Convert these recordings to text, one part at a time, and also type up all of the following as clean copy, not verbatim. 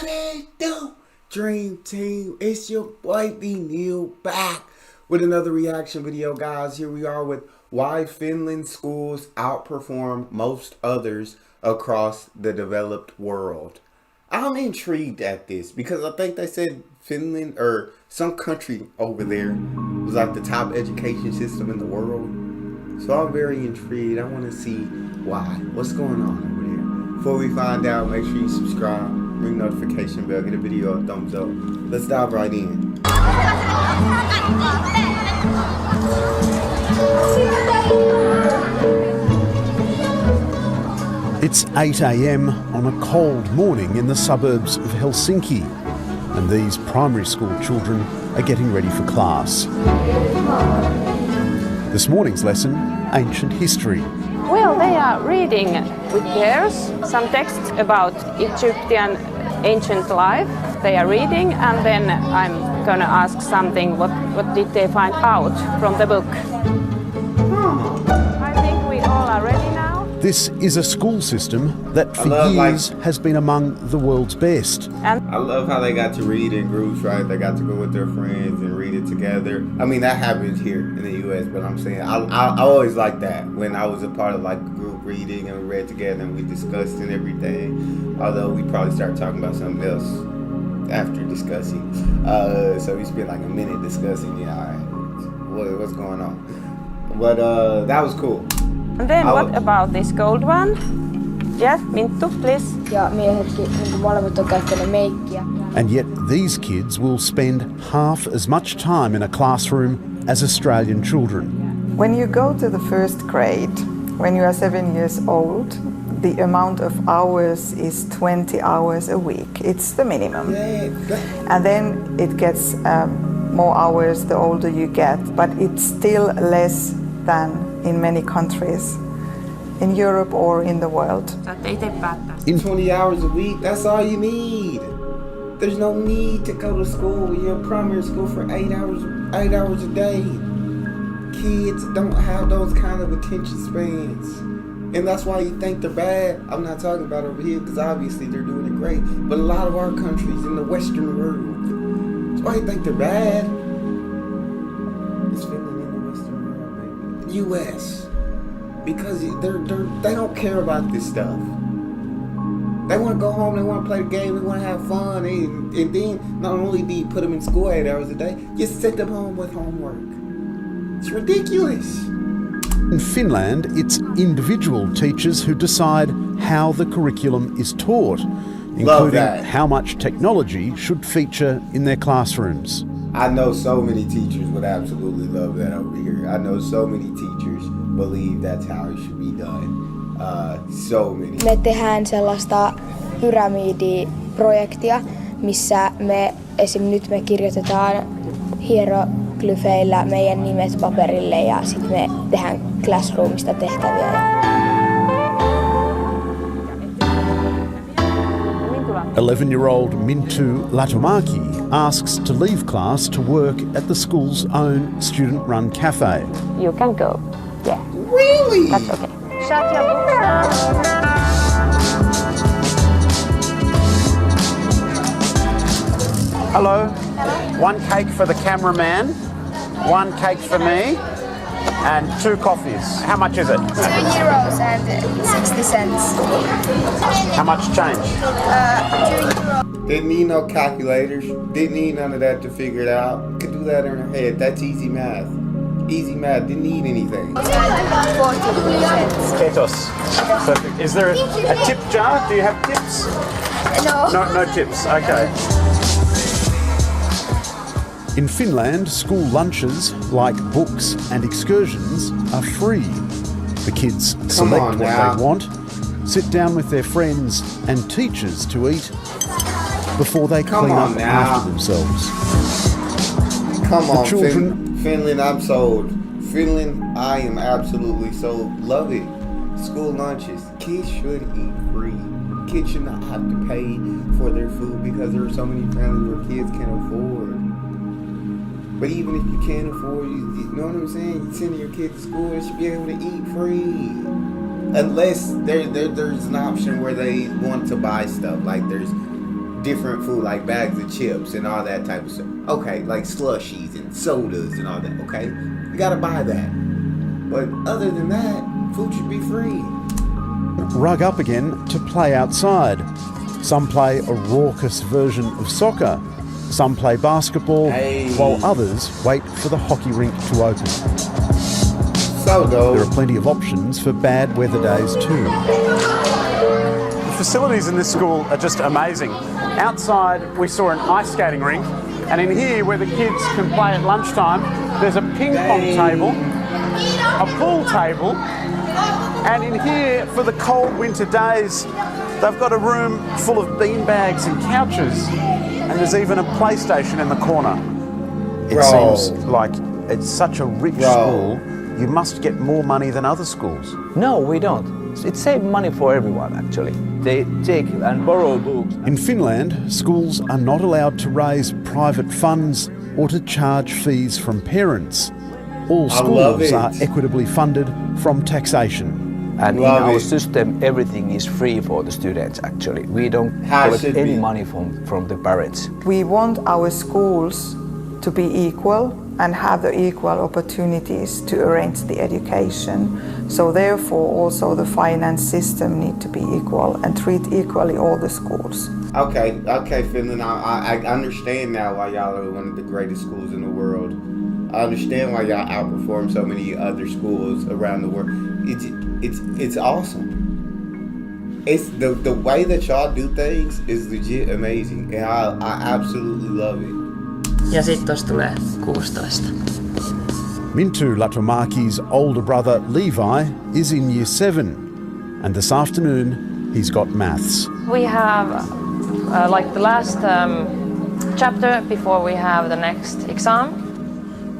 What it do? Dream Team, it's your boy Neal back with another reaction video, guys. Here we are with why Finland schools outperform most others across the developed world. I'm intrigued at this because I think they said Finland or some country over there was like the top education system in the world. So I'm very intrigued. I want to see why. What's going on over there? Before we find out, make sure you subscribe, ring notification bell, get a video a thumbs up. Let's dive right in. It's 8 a.m. on a cold morning in the suburbs of Helsinki, and these primary school children are getting ready for class. This morning's lesson, ancient history. Well, they are reading with pairs some text about Egyptian ancient life. They are reading, and then I'm gonna ask something. What did they find out from the book? I think we all are ready now. This is a school system that for years has been among the world's best. I love how they got to read in groups, right? They got to go with their friends and read it together. I mean, that happens here in the U.S., but I'm saying I always liked that when I was a part of like a group reading and we read together and we discussed and everything. Although we probably started talking about something else after discussing. So we spent like a minute discussing, what's going on. But that was cool. And then what about this gold one? Yeah, Minttu, please. Ja miehetkin molemmat on käyttänyt meikkiä. And yet these kids will spend half as much time in a classroom as Australian children. When you go to the first grade, when you are 7 years old, the amount of hours is 20 hours a week. It's the minimum. And then it gets more hours the older you get, but it's still less than in many countries in Europe or in the world. In 20 hours a week, that's all you need. There's no need to go to school. You're in primary school for 8 hours a day. Kids don't have those kind of attention spans. And that's why you think they're bad. I'm not talking about over here because obviously they're doing it great. But a lot of our countries in the Western world, that's why you think they're bad. It's Finland in the Western world, baby. U.S. Because they don't care about this stuff. They want to go home, they want to play the game, they want to have fun. And then not only do you put them in school 8 hours a day, you send them home with homework. It's ridiculous. In Finland, it's individual teachers who decide how the curriculum is taught, including how much technology should feature in their classrooms. I know so many teachers would absolutely love that over here. I know so many teachers believe that's how it should be done. So many. Me tehdään sellaista pyramidiprojektia, missä nyt me kirjoitetaan hieroglyfeillä meidän nimet paperille ja sitten me tehdään classroomista tehtäviä. 11-year-old Minttu Latumaki asks to leave class to work at the school's own student-run cafe. You can go. Yeah. Really? That's okay. Shut your books now. Hello. One cake for the cameraman, one cake for me, and 2 coffees. How much is it? €2 and 60 cents. How much change? €2. Didn't need no calculators. Didn't need none of that to figure it out. Could do that in her head. That's easy math. Easy math. Didn't need anything. 40 cents. Ketos. Perfect. Is there a tip jar? Do you have tips? No tips. Okay. In Finland, school lunches, like books and excursions, are free. The kids select what they want, sit down with their friends and teachers to eat before they clean up after themselves. Come on, Finland, I'm sold. Finland, I am absolutely sold. Love it. School lunches. Kids should eat free. Kids should not have to pay for their food because there are so many families where kids can't afford. But even if you can't afford, you know what I'm saying? You send your kid to school, they should be able to eat free. Unless there's an option where they want to buy stuff. Like there's different food, like bags of chips and all that type of stuff. Okay, like slushies and sodas and all that. Okay, you gotta buy that. But other than that, food should be free. Rug up again to play outside. Some play a raucous version of soccer. Some play basketball, while others wait for the hockey rink to open. So though, there are plenty of options for bad weather days too. The facilities in this school are just amazing. Outside we saw an ice skating rink, and in here where the kids can play at lunchtime, there's a ping pong table, a pool table, and in here for the cold winter days they've got a room full of beanbags and couches, and there's even a PlayStation in the corner. It seems like it's such a rich school, you must get more money than other schools. No, we don't. It saves money for everyone, actually. They take and borrow books. In Finland, schools are not allowed to raise private funds or to charge fees from parents. All schools are equitably funded from taxation. And in our system, everything is free for the students, actually. We don't collect any money from the parents. We want our schools to be equal and have the equal opportunities to arrange the education. So therefore also the finance system need to be equal and treat equally all the schools. Okay, Finland, I understand now why y'all are one of the greatest schools in the world. I understand why y'all outperform so many other schools around the world. It's awesome. It's the way that y'all do things is legit amazing, and I absolutely love it. Ja sit tosta tulee 16. Mintu Latumaki's older brother Levi is in year 7, and this afternoon he's got maths. We have like the last chapter before we have the next exam.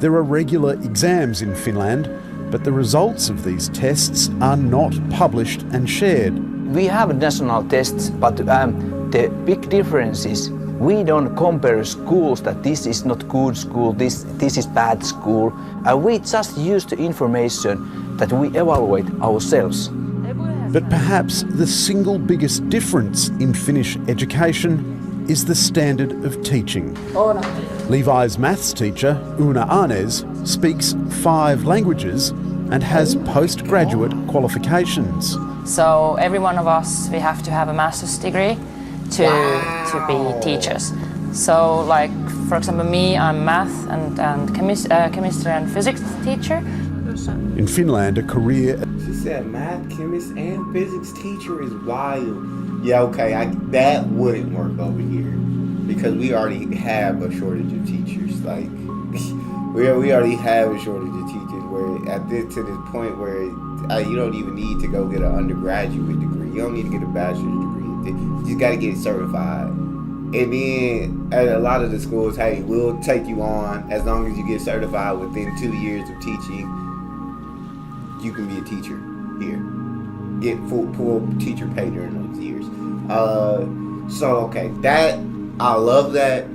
There are regular exams in Finland, but the results of these tests are not published and shared. We have national tests, but the big difference is we don't compare schools that this is not good school, this is bad school. We just use the information that we evaluate ourselves. But perhaps the single biggest difference in Finnish education is the standard of teaching. Levi's maths teacher, Una Arnes, speaks 5 languages and has postgraduate qualifications. So every one of us, we have to have a master's degree to be teachers. So like, for example, me, I'm math and chemistry and physics teacher. In Finland, a career... She said math, chemist, and physics teacher is wild. Yeah, okay, that wouldn't work over here because we already have a shortage of teachers. Like, we already have a shortage of teachers where to this point where you don't even need to go get an undergraduate degree. You don't need to get a bachelor's degree. You just got to get certified. And then at a lot of the schools, hey, we'll take you on as long as you get certified within 2 years of teaching. You can be a teacher here. Get full teacher pay during those years. So okay, that I love that.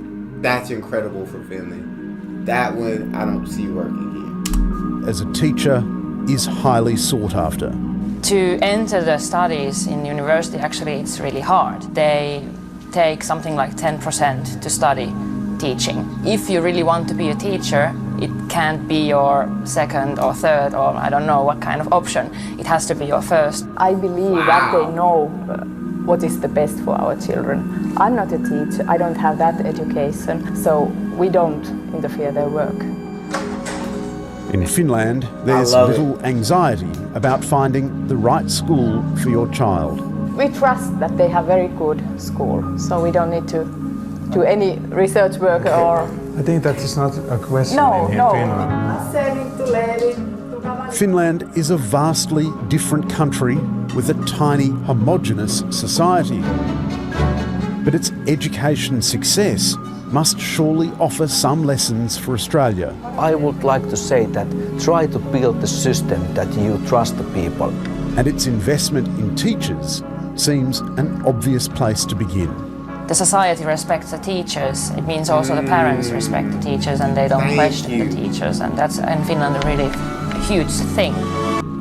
That's incredible for Finland. That one I don't see working here. As a teacher is highly sought after. To enter the studies in university, actually it's really hard. They take something like 10% to study teaching. If you really want to be a teacher, it can't be your second or third or I don't know what kind of option. It has to be your first. I believe that they know what is the best for our children. I'm not a teacher, I don't have that education, so we don't interfere their work. In Finland, there's little anxiety about finding the right school for your child. We trust that they have very good school, so we don't need to do any research work or... I think that is not a question in Finland. Finland is a vastly different country with a tiny, homogenous society. But its education success must surely offer some lessons for Australia. I would like to say that try to build the system that you trust the people. And its investment in teachers seems an obvious place to begin. The society respects the teachers. It means also the parents respect the teachers and they don't question the teachers. And that's in Finland a really huge thing.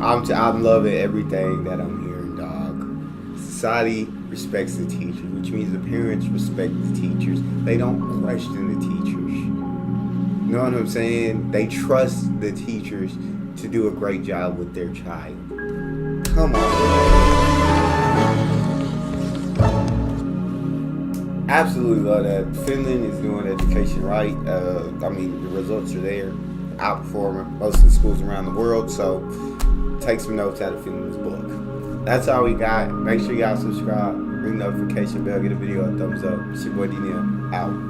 I'm loving everything that I'm hearing, dog. Society respects the teachers, which means the parents respect the teachers. They don't question the teachers. You know what I'm saying? They trust the teachers to do a great job with their child. Come on. Absolutely love that. Finland is doing education right. I mean, the results are there, outperforming most of the schools around the world. So take some notes out of Finland's book. That's all we got. Make sure y'all subscribe, ring the notification bell, get a video a thumbs up. It's your boy Neal, out.